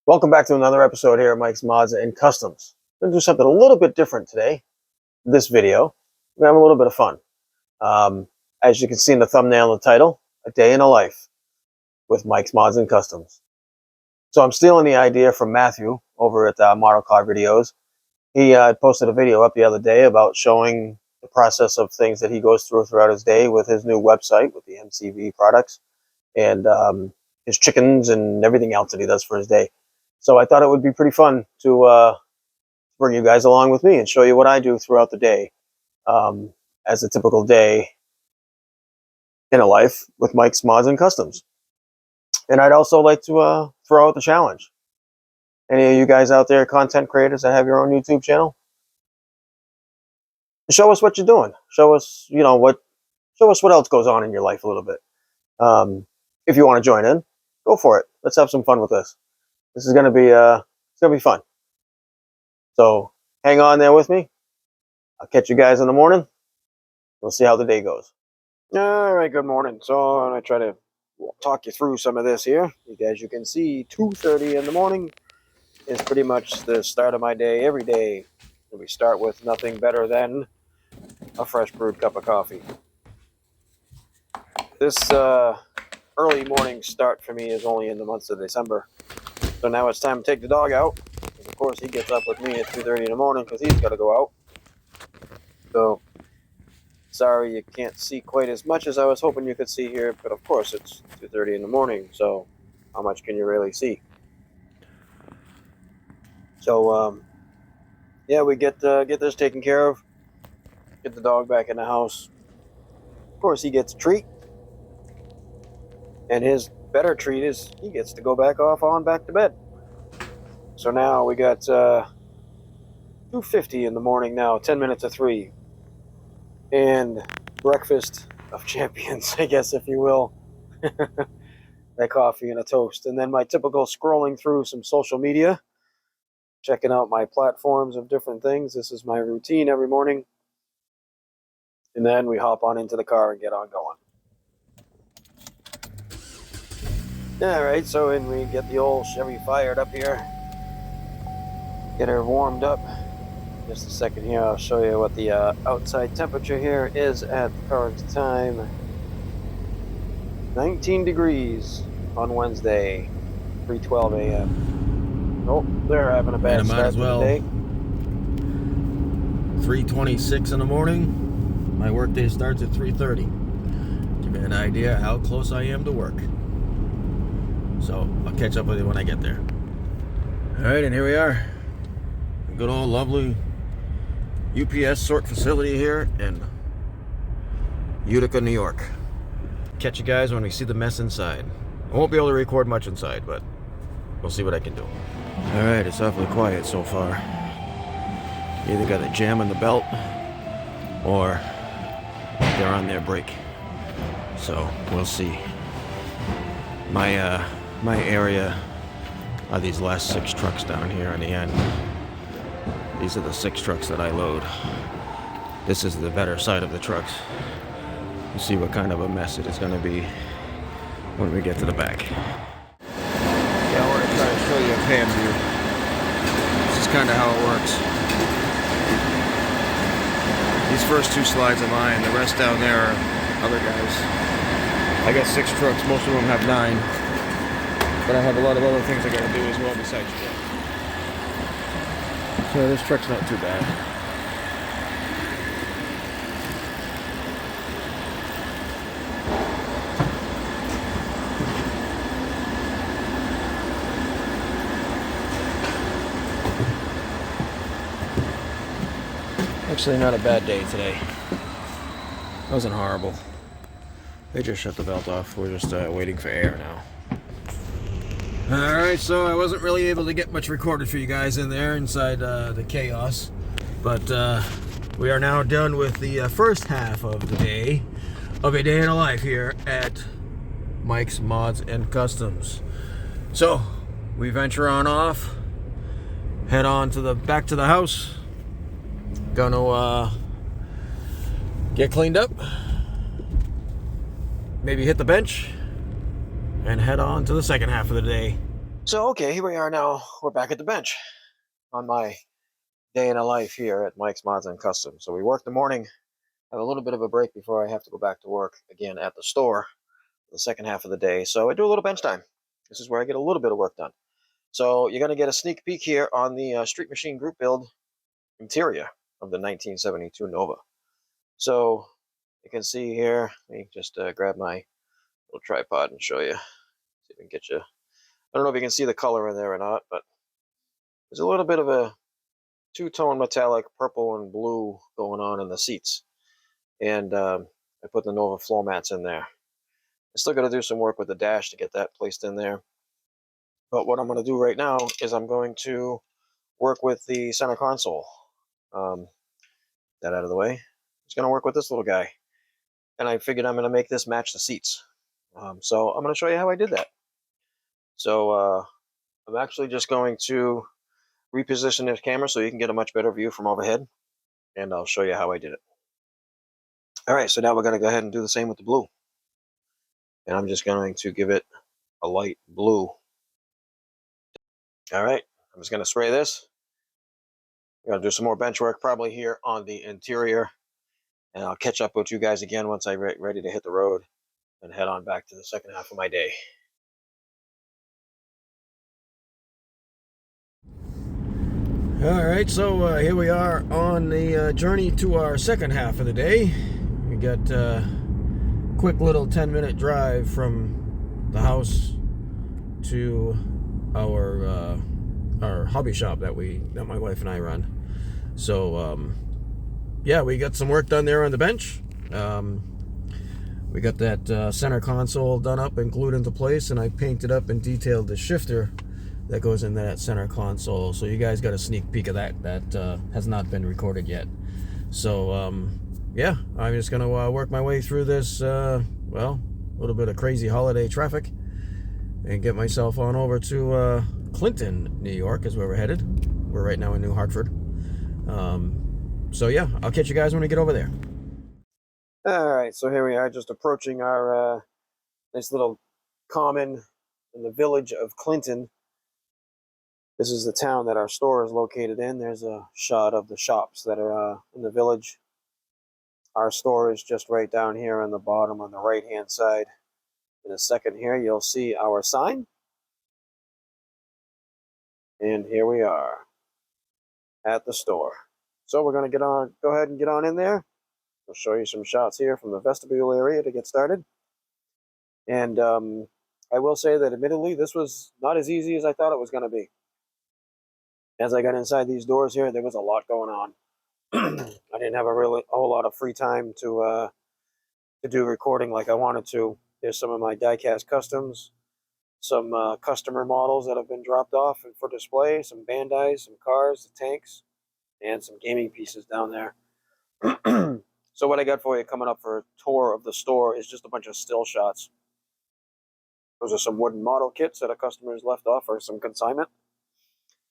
Welcome back to another episode here at Mike's Mods and Customs. I'm going to do something a little bit different today. This video, we're going to have a little bit of fun. As you can see in the thumbnail and the title, a day in a life with Mike's Mods and Customs. So I'm stealing the idea from Matthew over at Model Car Videos. He posted a video up the other day about showing the process of things that he goes through throughout his day with his new website with the MCVProducts and his chickens and everything else that he does for his day. So I thought it would be pretty fun to bring you guys along with me and show you what I do throughout the day as a typical day in a life with Mike's Mods and Customs. And I'd also like to throw out the challenge. Any of you guys out there, content creators that have your own YouTube channel, show us what you're doing. Show us, show us what else goes on in your life a little bit. If you want to join in, go for it. Let's have some fun with this. This is going to be it's going to be fun. So hang on there with me. I'll catch you guys in the morning. We'll see how the day goes. All right, good morning. So I'm going to try to talk you through some of this here. As you can see, 2:30 in the morning is pretty much the start of my day every day. We start with nothing better than a fresh brewed cup of coffee. This early morning start for me is only in the months of December. So now it's time to take the dog out. And of course, he gets up with me at 2:30 in the morning because he's got to go out. So, sorry you can't see quite as much as I was hoping you could see here. But of course, it's 2:30 in the morning. So, how much can you really see? So, yeah, we get this taken care of. Get the dog back in the house. Of course, he gets a treat. And his better treat is he gets to go back to bed. So now we got 2:50 in the morning now, 10 minutes to 3. And breakfast of champions, I guess, if you will. That coffee and a toast. And then my typical scrolling through some social media, checking out my platforms of different things. This is my routine every morning. And then we hop on into the car and get on going. Alright, so when we get the old Chevy fired up here, get her warmed up. Just a second here, I'll show you what the outside temperature here is at the current time. 19 degrees on Wednesday, 3:12 a.m. Oh, they're having a bad start to the day. 3:26 in the morning. My workday starts at 3:30. Give me an idea how close I am to work. So I'll catch up with you when I get there. All right, and here we are. A good old lovely UPS sort facility here in Utica, New York. Catch you guys when we see the mess inside. I won't be able to record much inside, but we'll see what I can do. All right, it's awfully quiet so far. You either got a jam in the belt or they're on their break. So we'll see. My area are these last 6 trucks down here in the end. These are the 6 trucks that I load. This is the better side of the trucks. You see what kind of a mess it is going to be when we get to the back. Yeah, I want to try to show you a pan view. This is kind of how it works. These first 2 slides are mine. The rest down there are other guys. I got 6 trucks. Most of them have 9. But I have a lot of other things I got to do as well besides truck. So this truck's not too bad. Actually, not a bad day today. It wasn't horrible. They just shut the belt off. We're just waiting for air now. Alright, so I wasn't really able to get much recorded for you guys in there inside the chaos. But we are now done with the first half of the day, of a day in a life here at Mike's Mods and Customs. So, we venture on off, head on to back to the house. Gonna get cleaned up, maybe hit the bench, and head on to the second half of the day. So, okay, here we are now. We're back at the bench on my day in a life here at Mike's Mods and Custom. So we work the morning, have a little bit of a break before I have to go back to work again at the store the second half of the day. So I do a little bench time. This is where I get a little bit of work done. So you're going to get a sneak peek here on the Street Machine Group Build interior of the 1972 Nova. So you can see here, let me just grab my little tripod and show you. See if we can get you. I don't know if you can see the color in there or not, but there's a little bit of a two-tone metallic purple and blue going on in the seats. And I put the Nova floor mats in there. I still got to do some work with the dash to get that placed in there. But what I'm going to do right now is I'm going to work with the center console. That out of the way. Just going to work with this little guy. And I figured I'm going to make this match the seats. So I'm going to show you how I did that. So I'm actually just going to reposition this camera so you can get a much better view from overhead. And I'll show you how I did it. All right, so now we're going to go ahead and do the same with the blue. And I'm just going to give it a light blue. All right, I'm just going to spray this. I'm going to do some more bench work probably here on the interior. And I'll catch up with you guys again once I'm ready to hit the road and head on back to the second half of my day. All right, so here we are on the journey to our second half of the day. We got a quick little 10-minute drive from the house to our hobby shop that my wife and I run. So yeah, we got some work done there on the bench. We got that center console done up and glued into place, and I painted up and detailed the shifter that goes in that center console. So you guys got a sneak peek of that. That has not been recorded yet. So yeah, I'm just gonna work my way through this well, a little bit of crazy holiday traffic and get myself on over to Clinton, New York is where we're headed. We're right now in New Hartford. So yeah, I'll catch you guys when we get over there. All right, so here we are just approaching our nice little common in the village of Clinton. This is the town that our store is located in. There's a shot of the shops that are in the village. Our store is just right down here on the bottom on the right-hand side. In a second here, you'll see our sign. And here we are at the store. So we're going to go ahead and get on in there. I'll show you some shots here from the vestibule area to get started. And I will say that admittedly, this was not as easy as I thought it was going to be. As I got inside these doors here, there was a lot going on. I didn't have a whole lot of free time to do recording like I wanted to. There's some of my die-cast customs, some customer models that have been dropped off and for display, some Bandais, some cars, the tanks, and some gaming pieces down there. So what I got for you coming up for a tour of the store is just a bunch of still shots. Those are some wooden model kits that our customers left off for some consignment.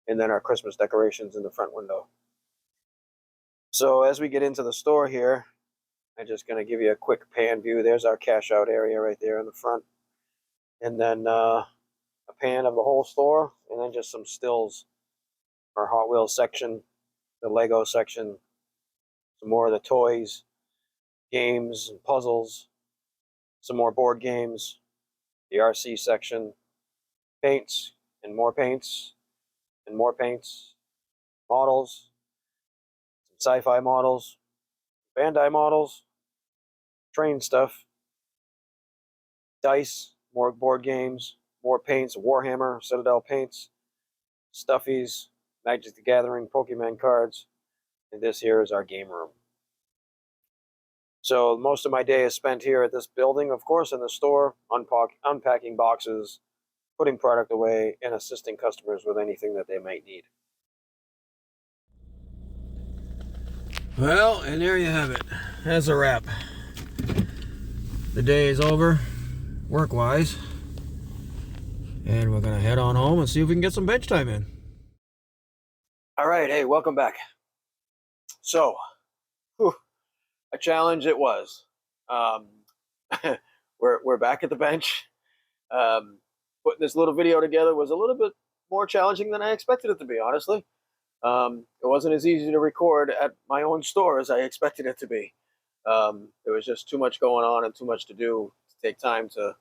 And then our Christmas decorations in the front window. So as we get into the store here, I'm just going to give you a quick pan view. There's our cash out area right there in the front. And then a pan of the whole store, and then just some stills. Our Hot Wheels section, the Lego section, some more of the toys, games and puzzles, some more board games, the RC section, paints and more paints and more paints, models, some sci-fi models, Bandai models, train stuff, dice, more board games, more paints, Warhammer, Citadel paints, stuffies, Magic the Gathering, Pokemon cards, and this here is our game room. So most of my day is spent here at this building, of course, in the store, unpacking boxes, putting product away, and assisting customers with anything that they might need. Well, and there you have it. That's a wrap. The day is over, work-wise, and we're gonna head on home and see if we can get some bench time in. All right, hey, welcome back. So, a challenge it was. We're back at the bench. putting this little video together was a little bit more challenging than I expected it to be, honestly. It wasn't as easy to record at my own store as I expected it to be. There was just too much going on and too much to do to take time to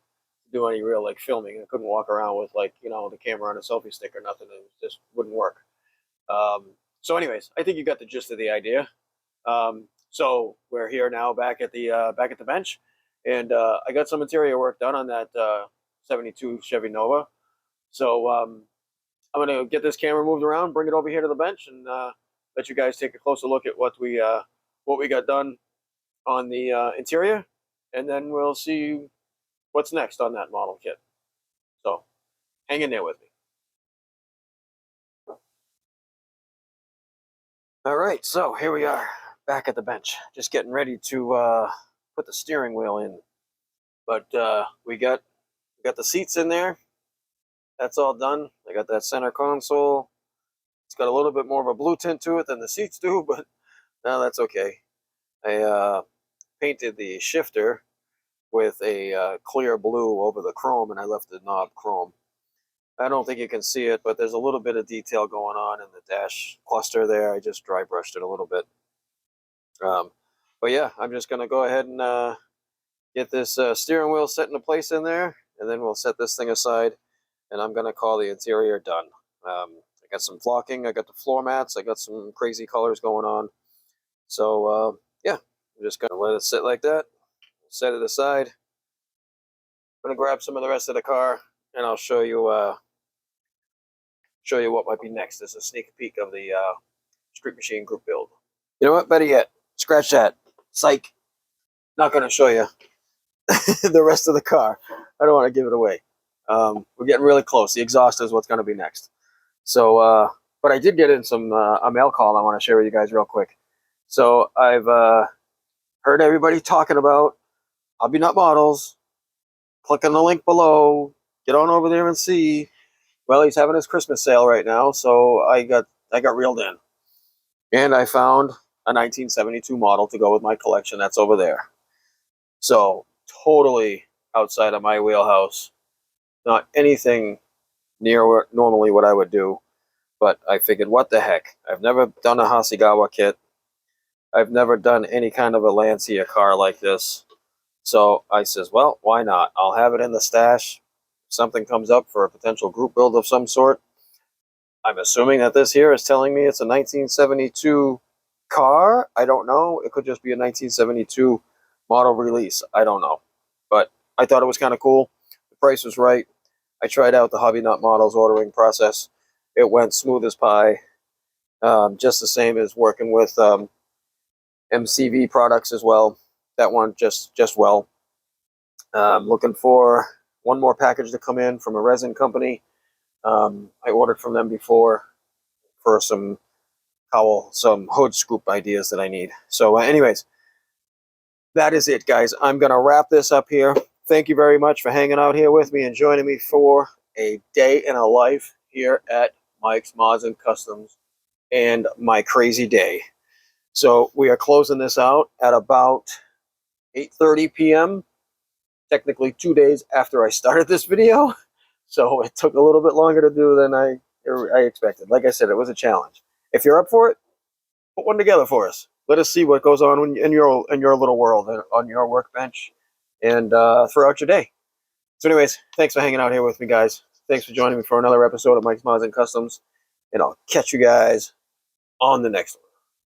do any real like filming. I couldn't walk around with like, you know, the camera on a selfie stick or nothing. It just wouldn't work. So anyways, I think you got the gist of the idea. So we're here now back at the bench, and I got some interior work done on that 72 Chevy Nova. So I'm gonna get this camera moved around, bring it over here to the bench, and let you guys take a closer look at what we got done on the interior, and then we'll see what's next on that model kit. So hang in there with me. All right, so here we are back at the bench, just getting ready to put the steering wheel in. But we got the seats in there. That's all done. I got that center console. It's got a little bit more of a blue tint to it than the seats do, but no, that's okay. I painted the shifter with a clear blue over the chrome, and I left the knob chrome. I don't think you can see it, but there's a little bit of detail going on in the dash cluster there. I just dry brushed it a little bit. But yeah, I'm just going to go ahead and get this steering wheel set into place in there, and then we'll set this thing aside, and I'm going to call the interior done. I got some flocking, I got the floor mats, I got some crazy colors going on. So yeah, I'm just going to let it sit like that, set it aside. I'm going to grab some of the rest of the car, and I'll show you what might be next. As a sneak peek of the Street Machine group build. You know what? Better yet, scratch that. Psych. Not going to show you the rest of the car. I don't want to give it away. We're getting really close. The exhaust is what's going to be next. So, but I did get in some a mail call I want to share with you guys real quick. So I've heard everybody talking about HobbyNutModels. Click on the link below. Get on over there and see. Well, he's having his Christmas sale right now, so I got reeled in, and I found a 1972 model to go with my collection. That's over there. So totally outside of my wheelhouse. Not anything near normally what I would do, but I figured, what the heck? I've never done a Hasegawa kit. I've never done any kind of a Lancia car like this. So I says, well, why not? I'll have it in the stash. If something comes up for a potential group build of some sort. I'm assuming that this here is telling me it's a 1972 car. I don't know. It could just be a 1972 model release. I don't know. But I thought it was kind of cool. The price was right. I tried out the HobbyNutModels ordering process. It went smooth as pie. Just the same as working with MCVProducts as well. That one just well. Looking for one more package to come in from a resin company. I ordered from them before for some hood scoop ideas that I need. So anyways, that is it, guys. I'm going to wrap this up here. Thank you very much for hanging out here with me and joining me for a day in a life here at Mike's Mods and Customs and my crazy day. So we are closing this out at about 8:30 p.m. Technically 2 days after I started this video. So it took a little bit longer to do than I expected. Like I said, it was a challenge. If you're up for it, put one together for us. Let us see what goes on in your little world, on your workbench, and throughout your day. So anyways, thanks for hanging out here with me, guys. Thanks for joining me for another episode of Mike's Mods and Customs, and I'll catch you guys on the next one.